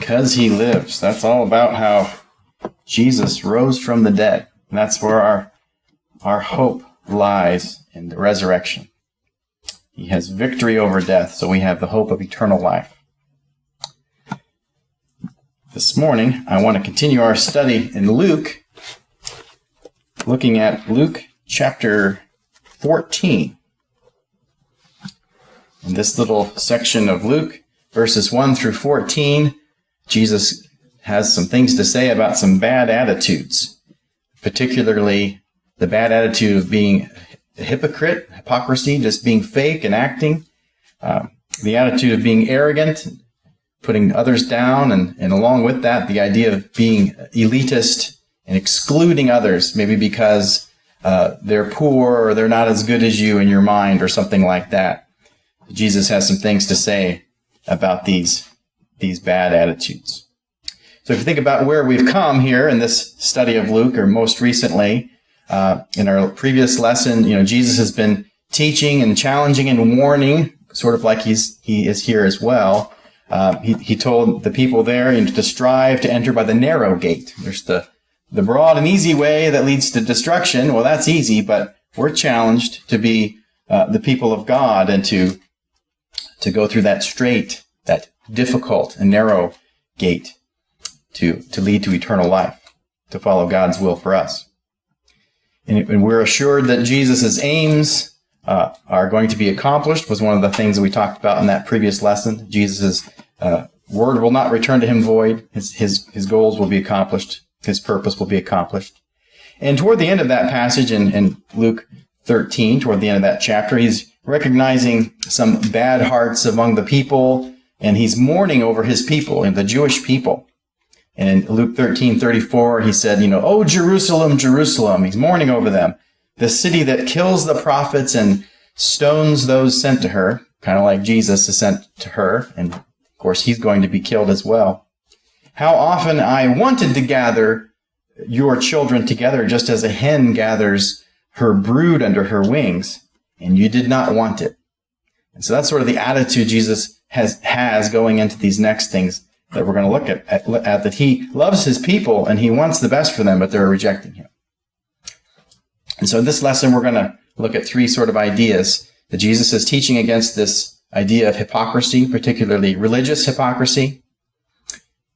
because he lives. That's all about how Jesus rose from the dead. And that's where our hope lies, in the resurrection. He has victory over death, so we have the hope of eternal life. This morning, I want to continue our study in Luke, looking at Luke chapter 14. In this little section of Luke, verses 1 through 14, Jesus has some things to say about some bad attitudes, particularly the bad attitude of being a hypocrite, hypocrisy, just being fake and acting, the attitude of being arrogant, putting others down, and along with that, the idea of being elitist and excluding others, maybe because they're poor or they're not as good as you in your mind or something like that. Jesus has some things to say about these bad attitudes. So if you think about where we've come here in this study of Luke, or most recently, in our previous lesson, Jesus has been teaching and challenging and warning, sort of like he is here as well. He told the people there to strive to enter by the narrow gate. There's the broad and easy way that leads to destruction. Well, that's easy, but we're challenged to be the people of God and to go through that straight, that difficult and narrow gate to lead to eternal life, to follow God's will for us. And we're assured that Jesus' aims are going to be accomplished, was one of the things that we talked about in that previous lesson. Jesus' word will not return to him void. His goals will be accomplished. His purpose will be accomplished. And toward the end of that passage in Luke 13, toward the end of that chapter, he's recognizing some bad hearts among the people, and he's mourning over his people, and the Jewish people. And in Luke 13:34, he said, "Oh, Jerusalem, Jerusalem," he's mourning over them, "the city that kills the prophets and stones those sent to her," kind of like Jesus is sent to her, and of course he's going to be killed as well. "How often I wanted to gather your children together, just as a hen gathers her brood under her wings, and you did not want it." And so that's sort of the attitude Jesus has going into these next things that we're going to look at, that he loves his people and he wants the best for them, but they're rejecting him. And so in this lesson, we're going to look at three sort of ideas that Jesus is teaching against this idea of hypocrisy, particularly religious hypocrisy.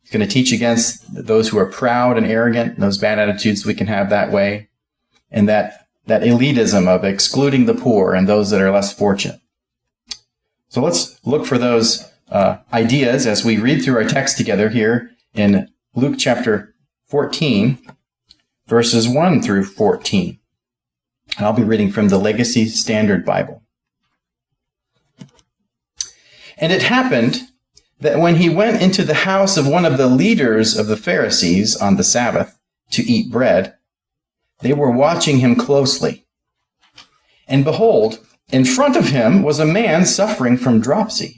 He's going to teach against those who are proud and arrogant, those bad attitudes we can have that way, and that elitism of excluding the poor and those that are less fortunate. So let's look for those ideas as we read through our text together here in Luke chapter 14, verses 1 through 14. And I'll be reading from the Legacy Standard Bible. "And it happened that when he went into the house of one of the leaders of the Pharisees on the Sabbath to eat bread, they were watching him closely. And behold, in front of him was a man suffering from dropsy.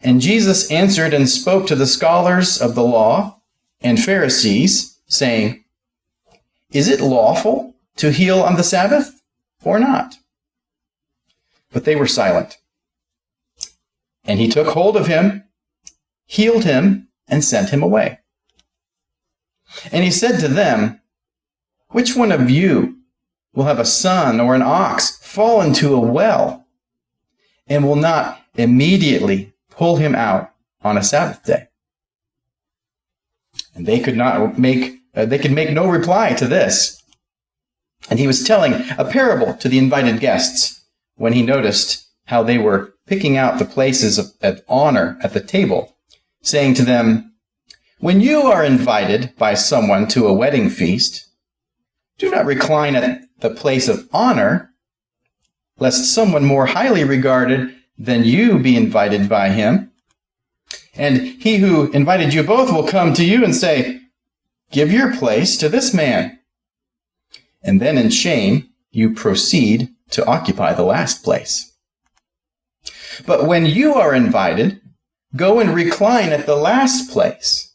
And Jesus answered and spoke to the scholars of the law and Pharisees, saying, 'Is it lawful to heal on the Sabbath or not?' But they were silent. And he took hold of him, healed him, and sent him away. And he said to them, 'Which one of you will have a son or an ox fall into a well and will not immediately pull him out on a Sabbath day?' And they could make no reply to this. And he was telling a parable to the invited guests when he noticed how they were picking out the places of honor at the table, saying to them, 'When you are invited by someone to a wedding feast, do not recline at the place of honor, lest someone more highly regarded than you be invited by him. And he who invited you both will come to you and say, "Give your place to this man." And then in shame you proceed to occupy the last place. But when you are invited, go and recline at the last place,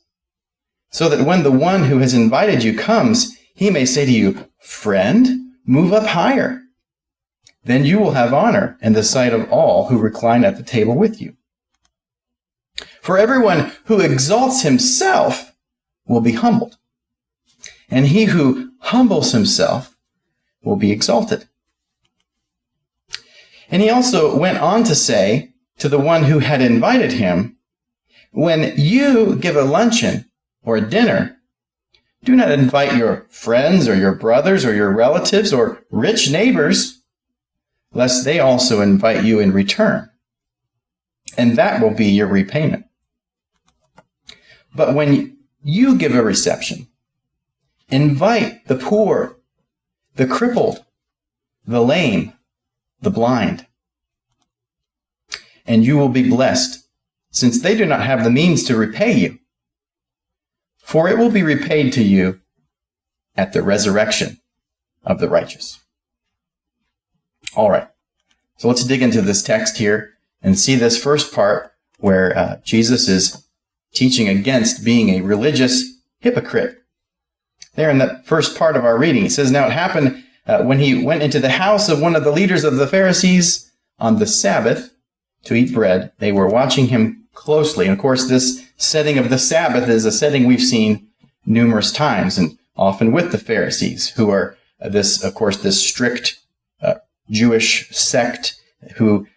so that when the one who has invited you comes, he may say to you, "Friend, move up higher." Then you will have honor in the sight of all who recline at the table with you. For everyone who exalts himself will be humbled, and he who humbles himself will be exalted. And he also went on to say to the one who had invited him, when you give a luncheon or a dinner, do not invite your friends or your brothers or your relatives or rich neighbors, lest they also invite you in return, and that will be your repayment. But when you give a reception, invite the poor, the crippled, the lame, the blind, and you will be blessed, since they do not have the means to repay you. For it will be repaid to you at the resurrection of the righteous. All right, so let's dig into this text here and see this first part where Jesus is teaching against being a religious hypocrite. There in that first part of our reading, it says, now it happened when he went into the house of one of the leaders of the Pharisees on the Sabbath to eat bread, they were watching him closely. And of course, this setting of the Sabbath is a setting we've seen numerous times, and often with the Pharisees, who are this strict Jewish sect who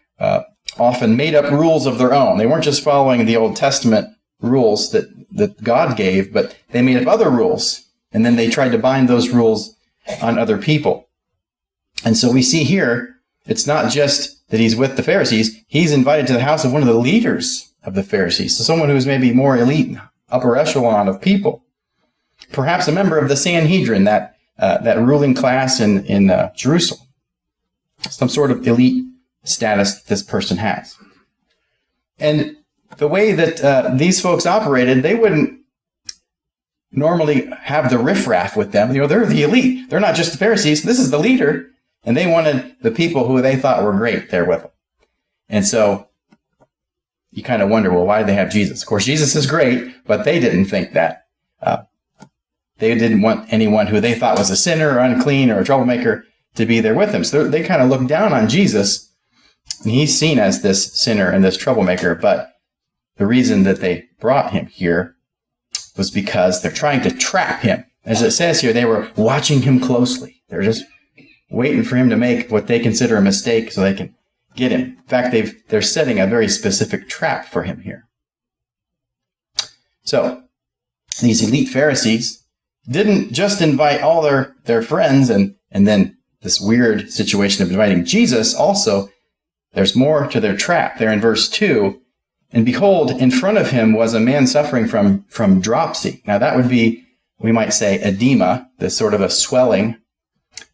often made up rules of their own. They weren't just following the Old Testament rules that God gave, but they made up other rules, and then they tried to bind those rules on other people. And so we see here, it's not just that he's with the Pharisees, he's invited to the house of one of the leaders of the Pharisees, so someone who's maybe more elite, upper echelon of people. Perhaps a member of the Sanhedrin, that ruling class in Jerusalem. Some sort of elite status this person has. And the way that these folks operated, they wouldn't normally have the riffraff with them. They're the elite. They're not just the Pharisees. This is the leader. And they wanted the people who they thought were great there with them. And so you kind of wonder, well, why do they have Jesus? Of course, Jesus is great, but they didn't think that. They didn't want anyone who they thought was a sinner or unclean or a troublemaker to be there with them. So they kind of look down on Jesus, and he's seen as this sinner and this troublemaker. But the reason that they brought him here was because they're trying to trap him. As it says here, they were watching him closely. They're just waiting for him to make what they consider a mistake so they can get him. In fact, they're setting a very specific trap for him here. So these elite Pharisees didn't just invite all their friends and then this weird situation of inviting Jesus. Also, there's more to their trap. There in verse 2, and behold, in front of him was a man suffering from dropsy. Now that would be, we might say, edema, this sort of a swelling.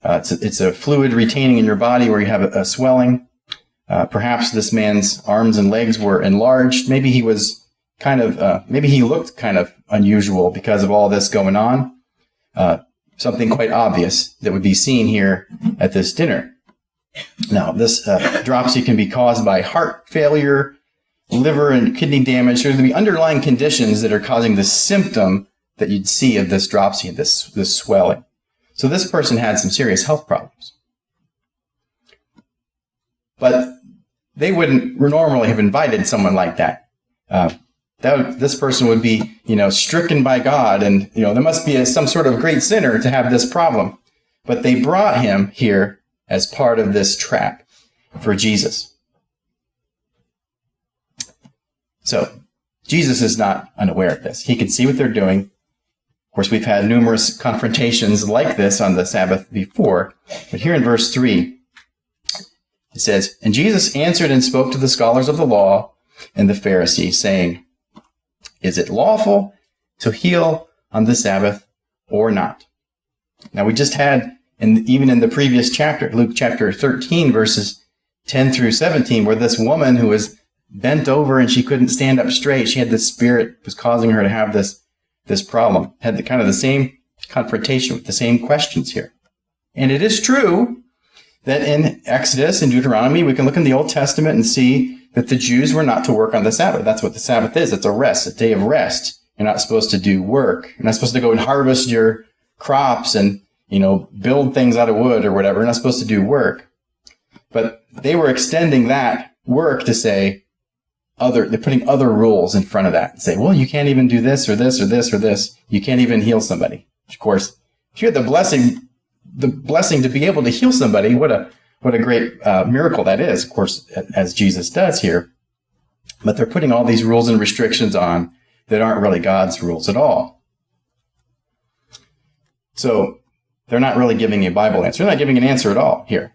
It's a fluid retaining in your body where you have a swelling. Perhaps this man's arms and legs were enlarged. Maybe he was maybe he looked kind of unusual because of all this going on. Something quite obvious that would be seen here at this dinner. Now, this dropsy can be caused by heart failure, liver and kidney damage. There's going to be underlying conditions that are causing the symptom that you'd see of this dropsy, this swelling. So this person had some serious health problems. But they wouldn't normally have invited someone like that. This person would be, stricken by God, and, there must be some sort of great sinner to have this problem. But they brought him here as part of this trap for Jesus. So Jesus is not unaware of this. He can see what they're doing. Of course, we've had numerous confrontations like this on the Sabbath before. But here in verse 3, it says, and Jesus answered and spoke to the scholars of the law and the Pharisees, saying, is it lawful to heal on the Sabbath or not? Now, we just had, even in the previous chapter, Luke chapter 13, verses 10 through 17, where this woman who was bent over and she couldn't stand up straight, she had this spirit was causing her to have this problem, had the same confrontation with the same questions here. And it is true that in Exodus and Deuteronomy, we can look in the Old Testament and see that the Jews were not to work on the Sabbath. That's what the Sabbath is. It's a rest, a day of rest. You're not supposed to do work. You're not supposed to go and harvest your crops and, build things out of wood or whatever. You're not supposed to do work. But they were extending that work to say, they're putting other rules in front of that and say, well, you can't even do this or this or this or this. You can't even heal somebody. Of course, if you had the blessing to be able to heal somebody, what a great miracle that is, of course, as Jesus does here. But they're putting all these rules and restrictions on that aren't really God's rules at all. So they're not really giving a Bible answer. They're not giving an answer at all here.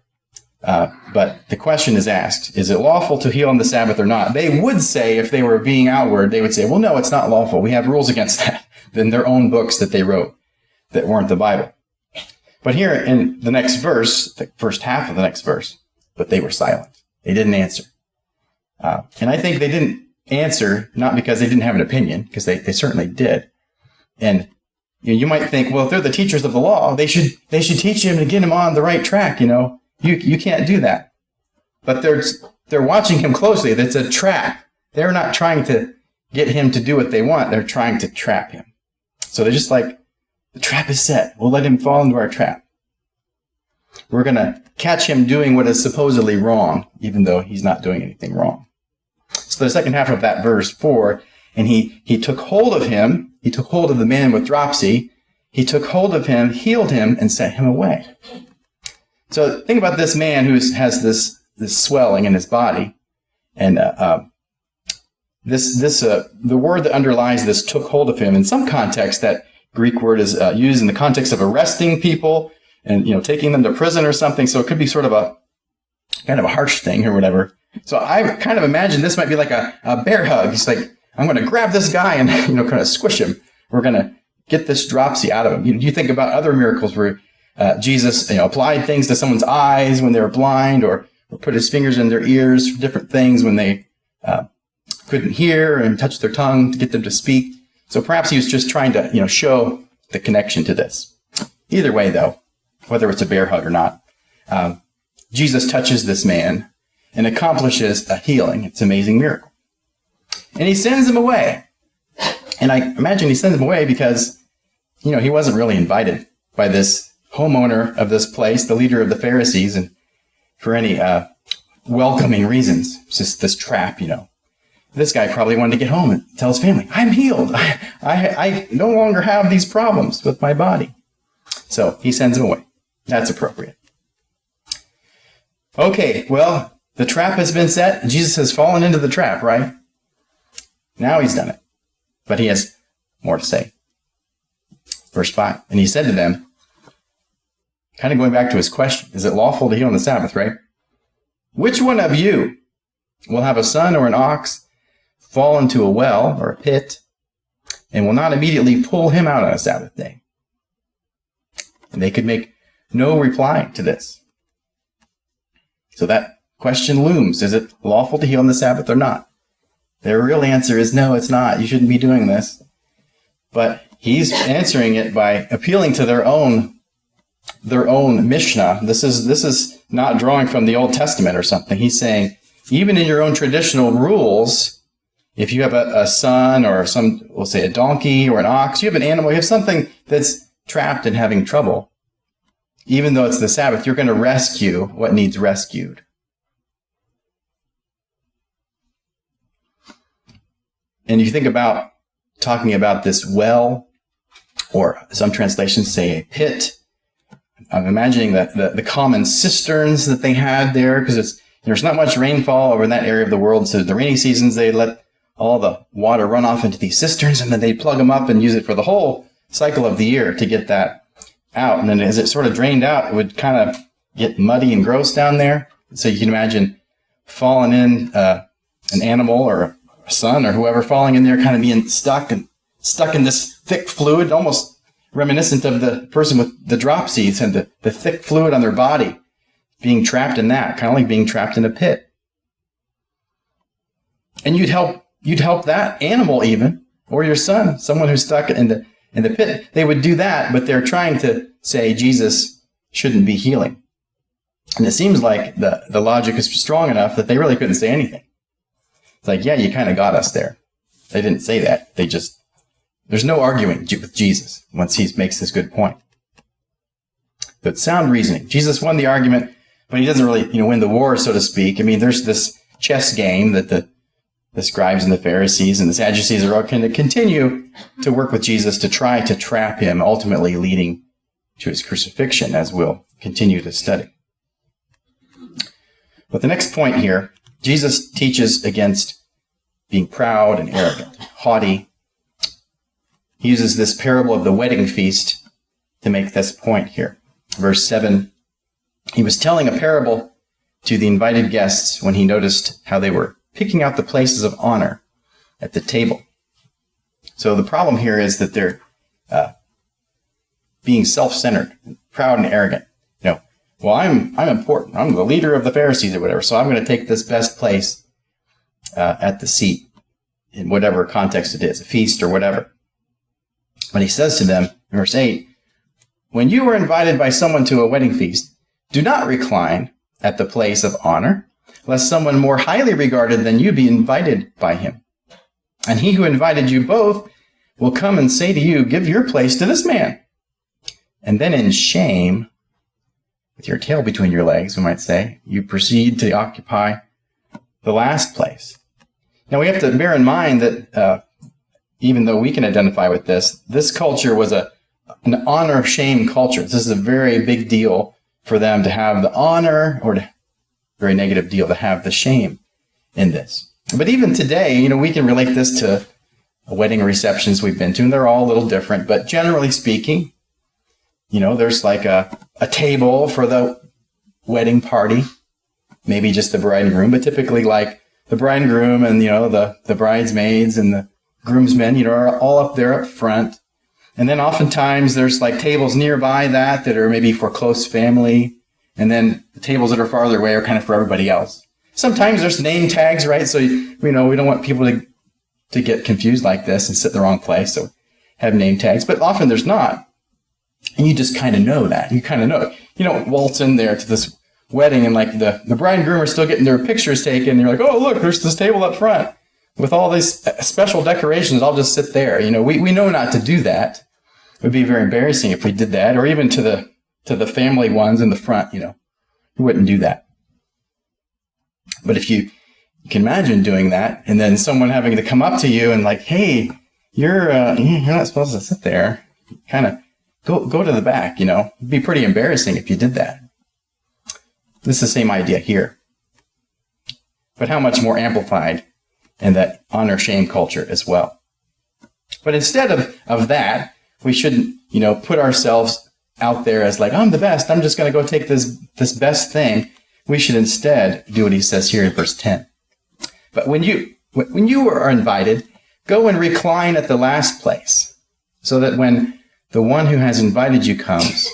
But the question is asked, is it lawful to heal on the Sabbath or not? They would say, if they were being outward, they would say, well, no, it's not lawful. We have rules against that in their own books that they wrote that weren't the Bible. But here in the next verse, the first half of the next verse, but they were silent. They didn't answer. And I think they didn't answer not because they didn't have an opinion, because they certainly did. And you might think, well, if they're the teachers of the law, they should teach him and get him on the right track. You can't do that. But they're watching him closely. That's a trap. They're not trying to get him to do what they want. They're trying to trap him. So they're just like, the trap is set. We'll let him fall into our trap. We're going to catch him doing what is supposedly wrong, even though he's not doing anything wrong. So the second half of that verse 4, and he took hold of him. He took hold of the man with dropsy. He took hold of him, healed him, and sent him away. So think about this man who has this swelling in his body. And the word that underlies this, took hold of him, in some context, that Greek word is used in the context of arresting people and, taking them to prison or something. So it could be sort of a kind of a harsh thing or whatever. So I kind of imagine this might be like a bear hug. He's like, I'm going to grab this guy and, kind of squish him. We're going to get this dropsy out of him. You think about other miracles where Jesus, applied things to someone's eyes when they were blind, or put his fingers in their ears for different things when they couldn't hear, and touched their tongue to get them to speak. So perhaps he was just trying to, show the connection to this. Either way, though, whether it's a bear hug or not, Jesus touches this man and accomplishes a healing. It's an amazing miracle. And he sends him away. And I imagine he sends him away because, he wasn't really invited by this homeowner of this place, the leader of the Pharisees, and for any welcoming reasons. It's just this trap, This guy probably wanted to get home and tell his family, I'm healed. I no longer have these problems with my body. So he sends him away. That's appropriate. Okay, well, the trap has been set. Jesus has fallen into the trap, right? Now he's done it. But he has more to say. Verse 5, and he said to them, kind of going back to his question, is it lawful to heal on the Sabbath, right? Which one of you will have a son or an ox fall into a well or a pit and will not immediately pull him out on a Sabbath day? And they could make no reply to this. So that question looms. Is it lawful to heal on the Sabbath or not? Their real answer is no, it's not. You shouldn't be doing this. But he's answering it by appealing to their own Mishnah. This is not drawing from the Old Testament or something. He's saying, even in your own traditional rules, if you have a son or we'll say a donkey or an ox, you have an animal, you have something that's trapped and having trouble, even though it's the Sabbath, you're going to rescue what needs rescued. And you think about talking about this well, or some translations say a pit. I'm imagining that the common cisterns that they had there, because there's not much rainfall over in that area of the world. So the rainy seasons, they let all the water run off into these cisterns, and then they plug them up and use it for the whole cycle of the year to get that out. And then as it sort of drained out, it would kind of get muddy and gross down there. So you can imagine falling in an animal or a son or whoever falling in there, kind of being stuck in this thick fluid, almost reminiscent of the person with the dropsies and the thick fluid on their body, being trapped in that, kind of like being trapped in a pit. And you'd help that animal even, or your son, someone who's stuck in the pit. They would do that, but they're trying to say Jesus shouldn't be healing. And it seems like the logic is strong enough that they really couldn't say anything. It's like, yeah, you kind of got us there. They didn't say that. There's no arguing with Jesus once he makes this good point. But sound reasoning. Jesus won the argument, but he doesn't really, win the war, so to speak. I mean, there's this chess game that the the scribes and the Pharisees and the Sadducees are going to continue to work with Jesus to try to trap him, ultimately leading to his crucifixion, as we'll continue to study. But the next point here, Jesus teaches against being proud and arrogant, haughty. He uses this parable of the wedding feast to make this point here. Verse 7, he was telling a parable to the invited guests when he noticed how they were picking out the places of honor at the table. So the problem here is that they're being self-centered, proud and arrogant. Well, I'm important. I'm the leader of the Pharisees or whatever, so I'm going to take this best place at the seat in whatever context it is, a feast or whatever. But he says to them, in verse 8, when you are invited by someone to a wedding feast, do not recline at the place of honor, lest someone more highly regarded than you be invited by him. And he who invited you both will come and say to you, give your place to this man. And then in shame, with your tail between your legs, we might say, you proceed to occupy the last place. Now we have to bear in mind that even though we can identify with this culture was an honor-shame culture. This is a very big deal for them to have the honor, or very negative deal to have the shame in this. But even today, we can relate this to wedding receptions we've been to, and they're all a little different. But generally speaking, there's like a table for the wedding party, maybe just the bride and groom, but typically like the bride and groom and, the bridesmaids and the groomsmen, are all up there up front. And then oftentimes there's like tables nearby that are maybe for close family. And then the tables that are farther away are kind of for everybody else. Sometimes there's name tags, right? So, we don't want people to get confused like this and sit in the wrong place. So have name tags, but often there's not. And you just kind of know that. You kind of know it. Waltz in there to this wedding and like the bride and groom are still getting their pictures taken. And you're like, oh, look, there's this table up front with all these special decorations. I'll just sit there. We know not to do that. It would be very embarrassing if we did that, or even to the family ones in the front, you wouldn't do that. But if you can imagine doing that and then someone having to come up to you and like, hey, you're not supposed to sit there. Kind of go to the back, It'd be pretty embarrassing if you did that. This is the same idea here. But how much more amplified in that honor-shame culture as well. But instead of that, we shouldn't, put ourselves out there as like, I'm the best. I'm just going to go take this best thing. We should instead do what he says here in verse 10. But when you are invited, go and recline at the last place, so that when the one who has invited you comes,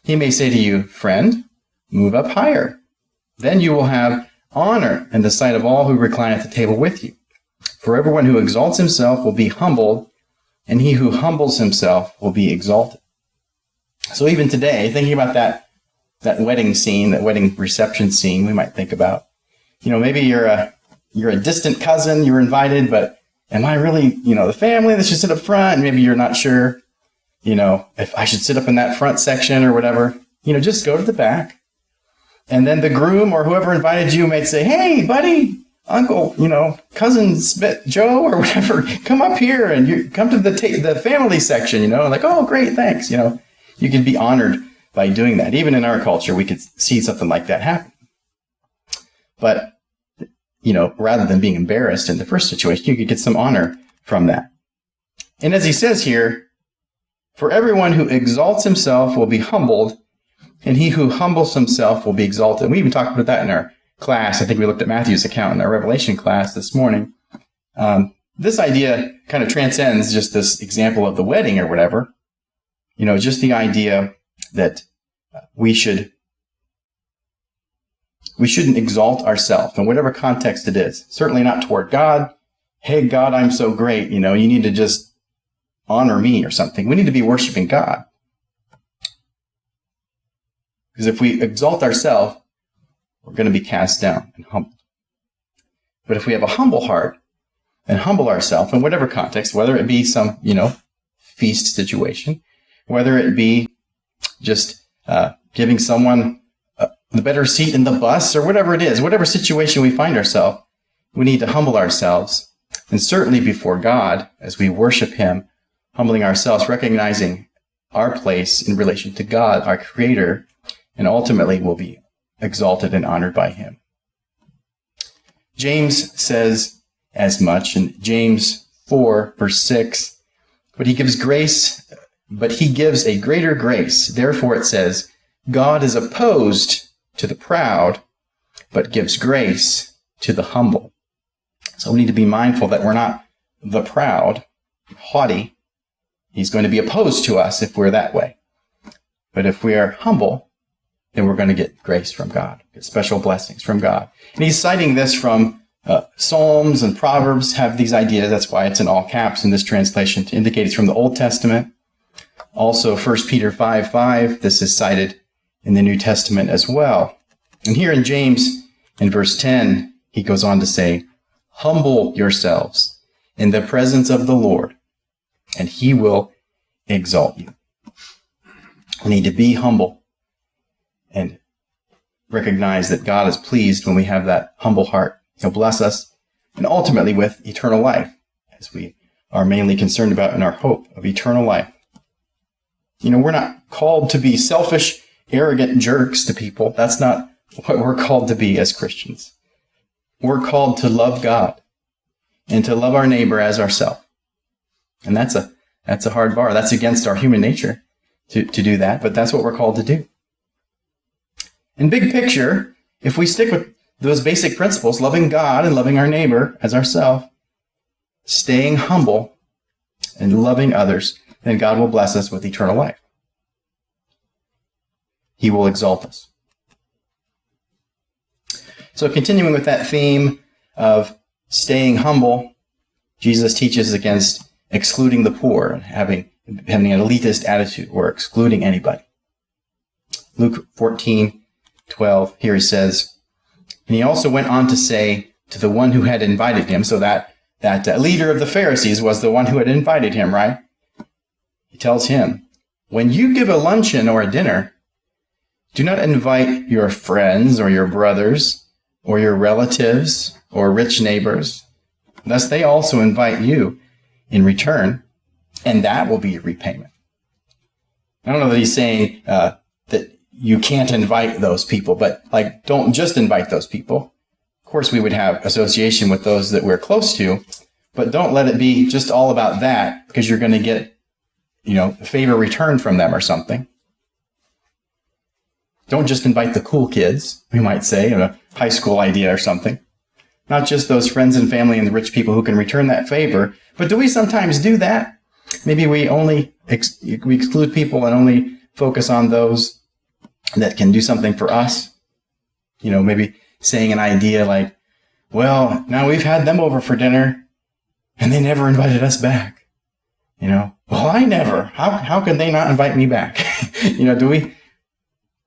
he may say to you, friend, move up higher. Then you will have honor in the sight of all who recline at the table with you. For everyone who exalts himself will be humbled, and he who humbles himself will be exalted. So even today, thinking about that wedding scene, that wedding reception scene, we might think about, maybe you're a distant cousin, you're invited, but am I really, the family that should sit up front? And maybe you're not sure, if I should sit up in that front section or whatever. Just go to the back. And then the groom or whoever invited you might say, hey, buddy, uncle, cousin Joe or whatever, come up here and you come to the family section, like, oh, great, thanks. You can be honored by doing that. Even in our culture, we could see something like that happen. But, rather than being embarrassed in the first situation, you could get some honor from that. And as he says here, for everyone who exalts himself will be humbled, and he who humbles himself will be exalted. We even talked about that in our class. I think we looked at Matthew's account in our Revelation class this morning. This idea kind of transcends just this example of the wedding or whatever. Just the idea that we shouldn't exalt ourselves in whatever context it is. Certainly not toward God. Hey, God, I'm so great. You need to just honor me or something. We need to be worshiping God. Because if we exalt ourselves, we're going to be cast down and humbled. But if we have a humble heart and humble ourselves in whatever context, whether it be some, feast situation, whether it be just giving someone the better seat in the bus or whatever it is, whatever situation we find ourselves, we need to humble ourselves, and certainly before God, as we worship him, humbling ourselves, recognizing our place in relation to God, our Creator, and ultimately will be exalted and honored by him. James says as much in James 4, verse 6, but he gives a greater grace. Therefore it says, God is opposed to the proud, but gives grace to the humble. So we need to be mindful that we're not the proud, haughty. He's going to be opposed to us if we're that way. But if we are humble, then we're going to get grace from God, get special blessings from God. And he's citing this from Psalms and Proverbs have these ideas. That's why it's in all caps in this translation to indicate it's from the Old Testament. Also, 1 Peter 5:5, this is cited in the New Testament as well. And here in James, in verse 10, he goes on to say, humble yourselves in the presence of the Lord, and he will exalt you. We need to be humble and recognize that God is pleased when we have that humble heart. He'll bless us, and ultimately with eternal life, as we are mainly concerned about in our hope of eternal life. You know, we're not called to be selfish, arrogant jerks to people. That's not what we're called to be as Christians. We're called to love God and to love our neighbor as ourselves. And that's a hard bar. That's against our human nature to do that, but that's what we're called to do. In big picture, if we stick with those basic principles, loving God and loving our neighbor as ourselves, staying humble and loving others, then God will bless us with eternal life. He will exalt us. So continuing with that theme of staying humble, Jesus teaches against excluding the poor and having an elitist attitude or excluding anybody. Luke 14:12, here he says, and he also went on to say to the one who had invited him, so that leader of the Pharisees was the one who had invited him, right? He tells him, when you give a luncheon or a dinner, do not invite your friends or your brothers or your relatives or rich neighbors, lest they also invite you in return, and that will be your repayment. I don't know that he's saying that you can't invite those people, but don't just invite those people. Of course, we would have association with those that we're close to, but don't let it be just all about that because you're going to get, a favor returned from them or something. Don't just invite the cool kids, we might say, a high school idea or something. Not just those friends and family and the rich people who can return that favor, but do we sometimes do that? Maybe we only we exclude people and only focus on those that can do something for us. Maybe saying an idea like, well, now we've had them over for dinner and they never invited us back. Well, I never. How can they not invite me back?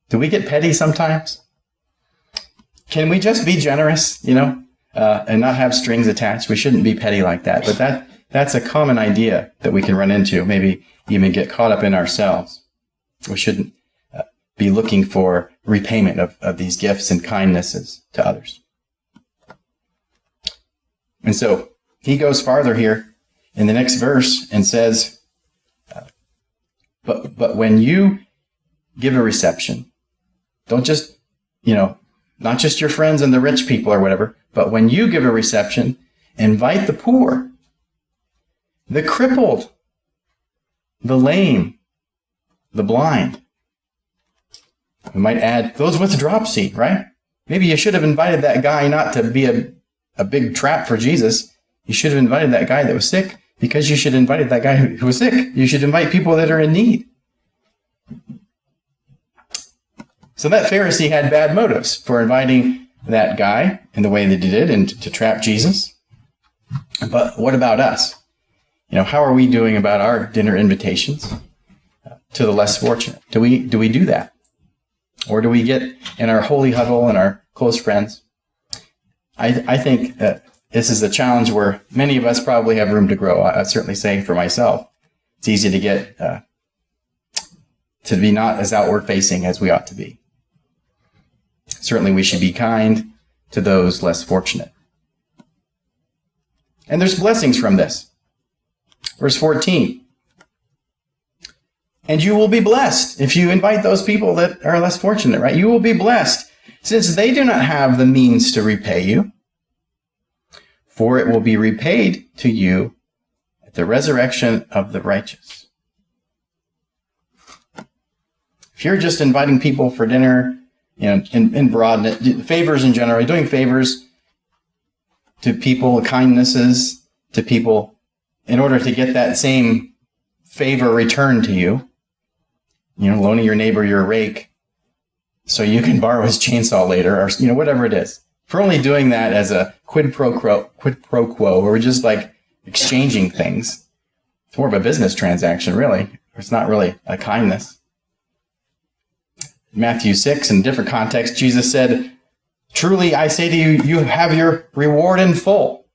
Do we get petty sometimes? Can we just be generous, and not have strings attached? We shouldn't be petty like that. But that's a common idea that we can run into, maybe even get caught up in ourselves. We shouldn't be looking for repayment of these gifts and kindnesses to others. And so he goes farther here in the next verse and says, but when you give a reception, don't just, not just your friends and the rich people or whatever, but when you give a reception, invite the poor, the crippled, the lame, the blind. We might add those with dropsy, right? Maybe you should have invited that guy not to be a big trap for Jesus. You should have invited that guy that was sick because you should have invited that guy who was sick. You should invite people that are in need. So that Pharisee had bad motives for inviting that guy in the way that he did and to trap Jesus. But what about us? How are we doing about our dinner invitations to the less fortunate? Do we do that? Or do we get in our holy huddle and our close friends? I think that this is a challenge where many of us probably have room to grow. I'd certainly say for myself, it's easy to get to be not as outward facing as we ought to be. Certainly we should be kind to those less fortunate. And there's blessings from this. Verse 14. And you will be blessed if you invite those people that are less fortunate, right? You will be blessed, since they do not have the means to repay you. For it will be repaid to you at the resurrection of the righteous. If you're just inviting people for dinner, in broad favors in general, doing favors to people, kindnesses to people, in order to get that same favor returned to you, loaning your neighbor your rake so you can borrow his chainsaw later, or whatever it is. If we're only doing that as a quid pro quo, where we're just like exchanging things, it's more of a business transaction, really. It's not really a kindness. In Matthew 6, in different context, Jesus said, truly, I say to you, you have your reward in full.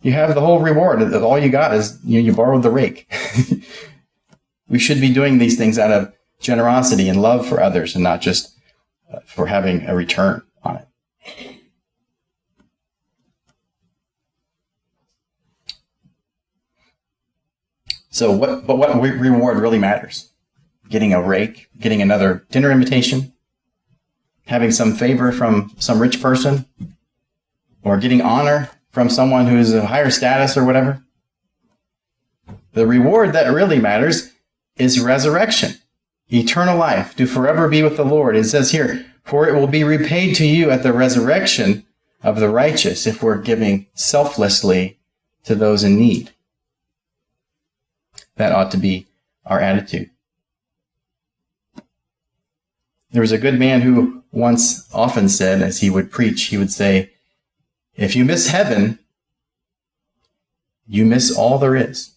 You have the whole reward. All you got is you borrowed the rake. We should be doing these things out of generosity and love for others, and not just for having a return on it. So what reward really matters? Getting a rake, getting another dinner invitation, having some favor from some rich person, or getting honor from someone who is a higher status or whatever. The reward that really matters is resurrection, eternal life, to forever be with the Lord. It says here, for it will be repaid to you at the resurrection of the righteous, if we're giving selflessly to those in need. That ought to be our attitude. There was a good man who once often said, as he would preach, he would say, if you miss heaven, you miss all there is.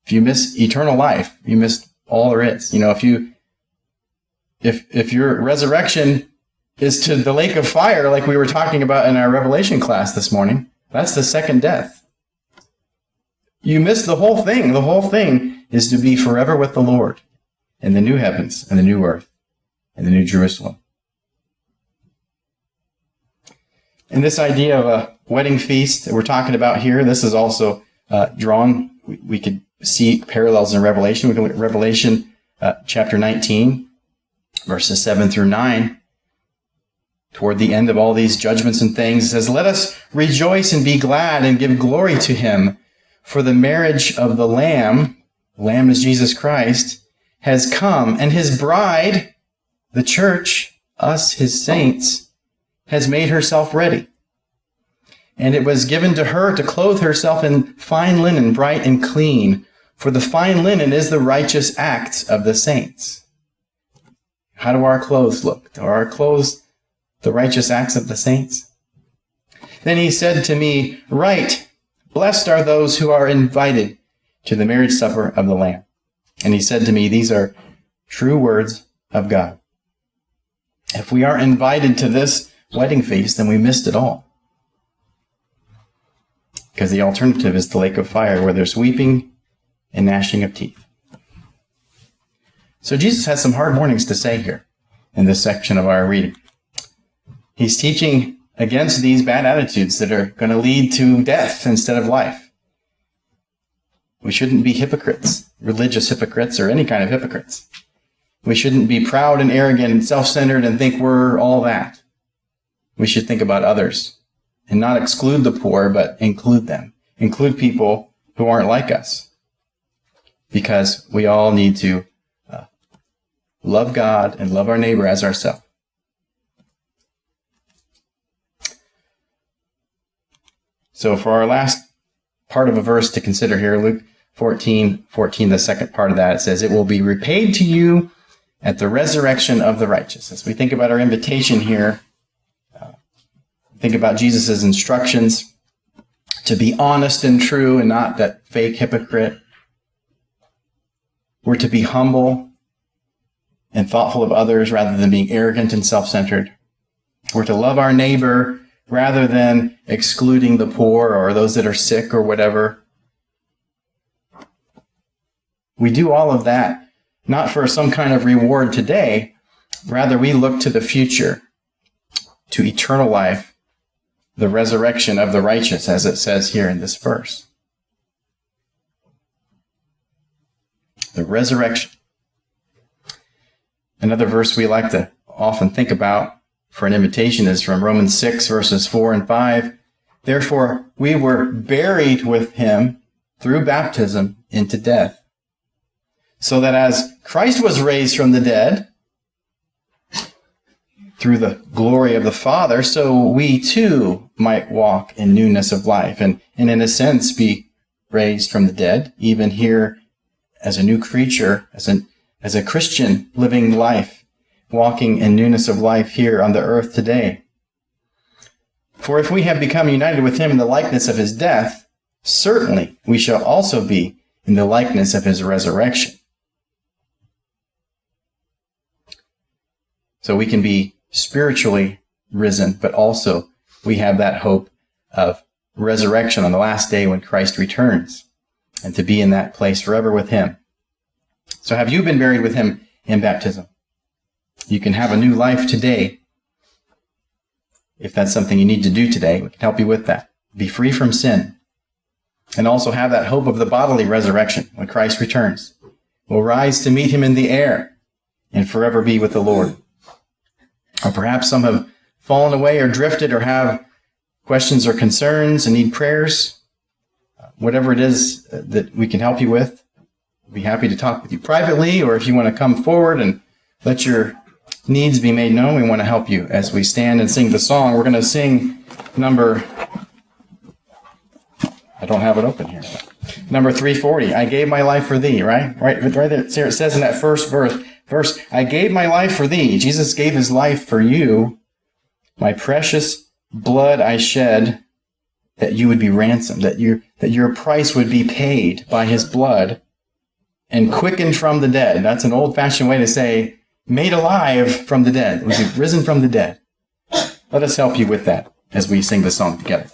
If you miss eternal life, you miss all there is. If your resurrection is to the lake of fire, like we were talking about in our Revelation class this morning, that's the second death. You miss the whole thing. The whole thing is to be forever with the Lord in the new heavens and the new earth and the new Jerusalem. And this idea of a wedding feast that we're talking about here, this is also drawn. We could see parallels in Revelation. We can look at Revelation chapter 19, verses 7 through 9. Toward the end of all these judgments and things, it says, let us rejoice and be glad and give glory to him, for the marriage of the Lamb is Jesus Christ, has come, and his bride, the church, us, his saints, has made herself ready. And it was given to her to clothe herself in fine linen, bright and clean, for the fine linen is the righteous acts of the saints. How do our clothes look? Are our clothes the righteous acts of the saints? Then he said to me, write, blessed are those who are invited to the marriage supper of the Lamb. And he said to me, these are true words of God. If we aren't invited to this wedding feast, then we missed it all. Because the alternative is the lake of fire, where there's weeping and gnashing of teeth. So Jesus has some hard warnings to say here in this section of our reading. He's teaching against these bad attitudes that are going to lead to death instead of life. We shouldn't be hypocrites, religious hypocrites, or any kind of hypocrites. We shouldn't be proud and arrogant and self-centered and think we're all that. We should think about others and not exclude the poor, but include them. Include people who aren't like us. Because we all need to love God and love our neighbor as ourselves. So for our last part of a verse to consider here, Luke 14:14, the second part of that, it says, it will be repaid to you at the resurrection of the righteous. As we think about our invitation here, think about Jesus' instructions to be honest and true and not that fake hypocrite. We're to be humble and thoughtful of others rather than being arrogant and self-centered. We're to love our neighbor rather than excluding the poor or those that are sick or whatever. We do all of that not for some kind of reward today. Rather, we look to the future, to eternal life the resurrection of the righteous, as it says here in this verse. The resurrection. Another verse we like to often think about for an invitation is from Romans 6, verses 4 and 5. Therefore, we were buried with him through baptism into death, so that as Christ was raised from the dead through the glory of the Father, so we too might walk in newness of life, and in a sense be raised from the dead, even here as a new creature, as a Christian living life, walking in newness of life here on the earth today. For if we have become united with him in the likeness of his death, certainly we shall also be in the likeness of his resurrection. So we can be spiritually risen, but also we have that hope of resurrection on the last day when Christ returns, and to be in that place forever with him. So have you been buried with him in baptism? You can have a new life today. If that's something you need to do today, we can help you with that. Be free from sin. And also have that hope of the bodily resurrection when Christ returns. We'll rise to meet him in the air and forever be with the Lord. Or perhaps some have fallen away or drifted or have questions or concerns and need prayers. Whatever it is that we can help you with, we'll be happy to talk with you privately, or if you want to come forward and let your needs be made known, we want to help you as we stand and sing the song. We're going to sing number, I don't have it open here, number 340, I gave my life for thee, right there. It says in that first verse, I gave my life for thee. Jesus gave his life for you. My precious blood I shed, that you would be ransomed, that your price would be paid by his blood and quickened from the dead. That's an old-fashioned way to say made alive from the dead. It was risen from the dead. Let us help you with that as we sing the song together.